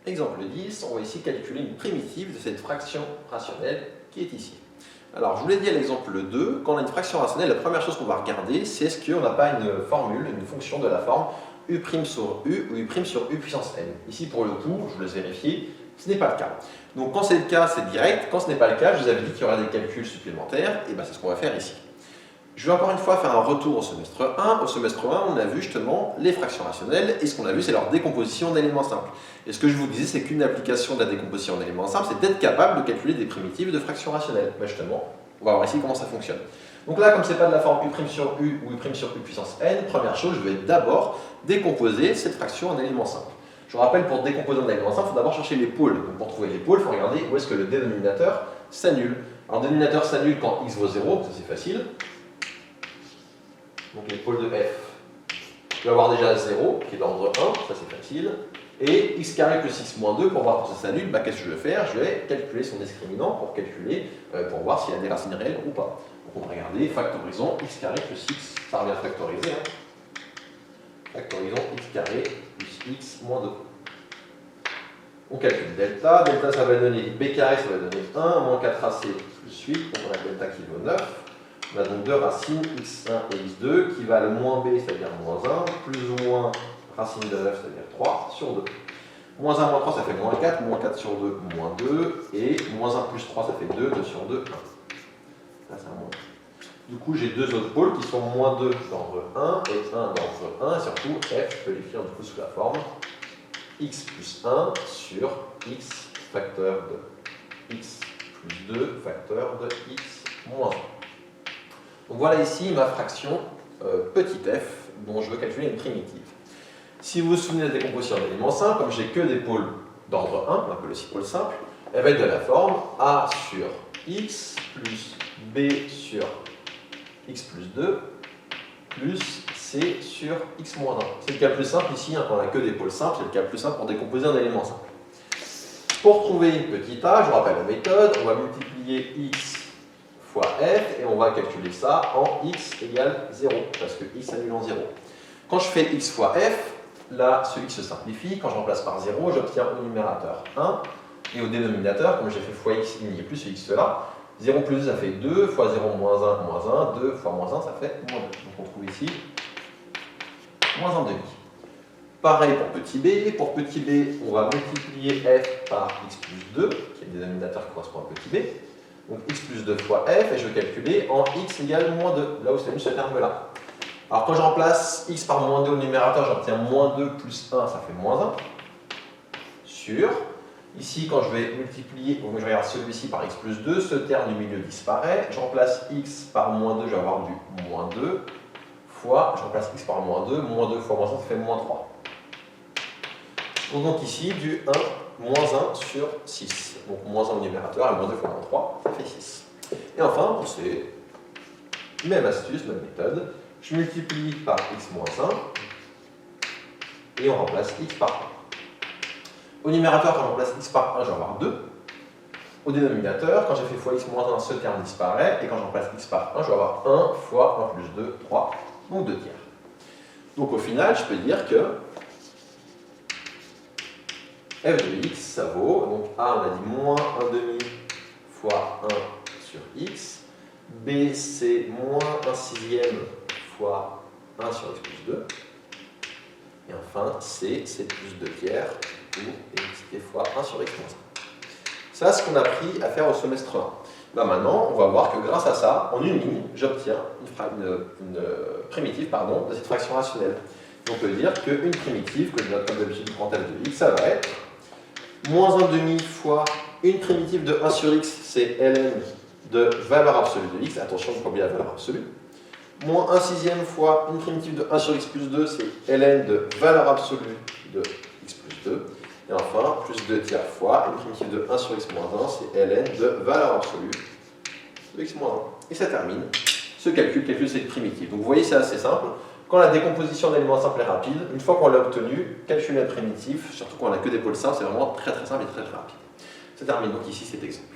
Exemple 10, on va ici calculer une primitive de cette fraction rationnelle qui est ici. Alors, je vous l'ai dit à l'exemple 2, quand on a une fraction rationnelle, la première chose qu'on va regarder, c'est est-ce qu'on n'a pas une formule, une fonction de la forme u' sur u ou u' sur u puissance n. Ici, pour le coup, je vous laisse vérifier, ce n'est pas le cas. Donc, quand c'est le cas, c'est direct. Quand ce n'est pas le cas, je vous avais dit qu'il y aurait des calculs supplémentaires, et bien c'est ce qu'on va faire ici. Je vais encore une fois faire un retour au semestre 1. Au semestre 1, on a vu justement les fractions rationnelles, et ce qu'on a vu, c'est leur décomposition d'éléments simples. Et ce que je vous disais, c'est qu'une application de la décomposition d'éléments simples, c'est d'être capable de calculer des primitives de fractions rationnelles. Ben justement, on va voir ici comment ça fonctionne. Donc là, comme ce n'est pas de la forme u' sur u ou u' sur u puissance n, première chose, je vais d'abord décomposer cette fraction en éléments simples. Je vous rappelle, pour décomposer en éléments simples, il faut d'abord chercher les pôles. Donc pour trouver les pôles, il faut regarder où est-ce que le dénominateur s'annule. Alors le dénominateur s'annule quand x vaut 0, ça c'est facile. Donc les pôles de f, je vais avoir déjà 0, qui est d'ordre 1, ça c'est facile. Et x carré plus x moins 2, pour voir que ça s'annule, qu'est-ce que je vais faire? Je vais calculer son discriminant pour voir s'il y a des racines réelles ou pas. Donc on va regarder, factorisons x carré plus x, ça revient à factoriser. Factorisons x carré plus x moins 2. On calcule delta, delta ça va donner b carré, ça va donner 1, moins 4ac plus 8, donc on a delta qui vaut 9. On a donc deux racines, x1 et x2, qui valent moins b, c'est-à-dire moins 1, plus ou moins racine de 9, c'est-à-dire 3 sur 2. Moins 1 moins 3, ça fait moins 4, moins 4 sur 2, moins 2, et moins 1 plus 3, ça fait 2, 2 sur 2, 1. Là, c'est un moins. Du coup, j'ai deux autres pôles qui sont moins 2 d'ordre 1 et 1 d'ordre 1, et surtout, f, je peux l'écrire du coup sous la forme x plus 1 sur x facteur de x plus 2 facteur de x moins 1. Donc voilà ici ma fraction petit f dont je veux calculer une primitive. Si vous vous souvenez de la décomposition d'éléments simples, comme j'ai que des pôles d'ordre 1, on appelle aussi pôle simple, elle va être de la forme a sur x plus b sur x plus 2 plus c sur x moins 1. C'est le cas plus simple ici, quand on n'a que des pôles simples, c'est le cas plus simple pour décomposer un élément simple. Pour trouver petit a, je vous rappelle la méthode, on va multiplier x fois f, et on va calculer ça en x égale 0, parce que x annule en 0. Quand je fais x fois f, là, ce x se simplifie. Quand je remplace par 0, j'obtiens au numérateur 1, et au dénominateur, comme j'ai fait fois x, il n'y a plus ce x là. 0 plus 2, ça fait 2, fois 0 moins 1, 2 fois moins 1, ça fait moins 2. Donc on trouve ici moins 1 demi. Pareil pour petit b. Pour petit b, on va multiplier f par x plus 2, qui est le dénominateur qui correspond à petit b. Donc x plus 2 fois f, et je vais calculer en x égale moins 2, là où c'est ce terme-là. Alors quand je remplace x par moins 2 au numérateur, j'obtiens moins 2 plus 1, ça fait moins 1, sur, ici quand je vais multiplier, donc je regarde celui-ci par x plus 2, ce terme du milieu disparaît, je remplace x par moins 2, je vais avoir du moins 2, fois, je remplace x par moins 2 fois moins 1, ça fait moins 3. Donc ici, du 1, moins 1 sur 6. Donc moins 1 au numérateur, et moins 2 fois moins 3, ça fait 6. Et enfin, c'est même astuce, même méthode. Je multiplie par x moins 1, et on remplace x par 1. Au numérateur, quand je remplace x par 1, je vais avoir 2. Au dénominateur, quand j'ai fait fois x moins 1, ce terme disparaît, et quand je remplace x par 1, je vais avoir 1 fois 1 plus 2, 3, donc 2 tiers. Donc au final, je peux dire que f de x, ça vaut, donc a, on a dit moins 1 demi fois 1 sur x, b, c'est moins 1 sixième fois 1 sur x plus 2, et enfin c, c'est plus 2 tiers, ou x fois 1 sur x moins 1. Ça, c'est ce qu'on a appris à faire au semestre 1. Là, maintenant, on va voir que grâce à ça, en une ligne, j'obtiens une primitive de cette fraction rationnelle. On peut dire qu'une primitive, que je note comme d'habitude du grand F de x, ça va être moins 1 demi fois une primitive de 1 sur x, c'est ln de valeur absolue de x, attention, je ne pas oublier la valeur absolue, moins 1 sixième fois une primitive de 1 sur x plus 2, c'est ln de valeur absolue de x plus 2, et enfin, plus 2 tiers fois une primitive de 1 sur x moins 1, c'est ln de valeur absolue de x moins 1. Et ça termine ce calcul cette primitive. Donc vous voyez, c'est assez simple. Quand la décomposition d'éléments simples est rapide, une fois qu'on l'a obtenu, calculer la primitive, surtout quand on n'a que des pôles simples, c'est vraiment très simple et très rapide. Ça termine donc ici cet exemple.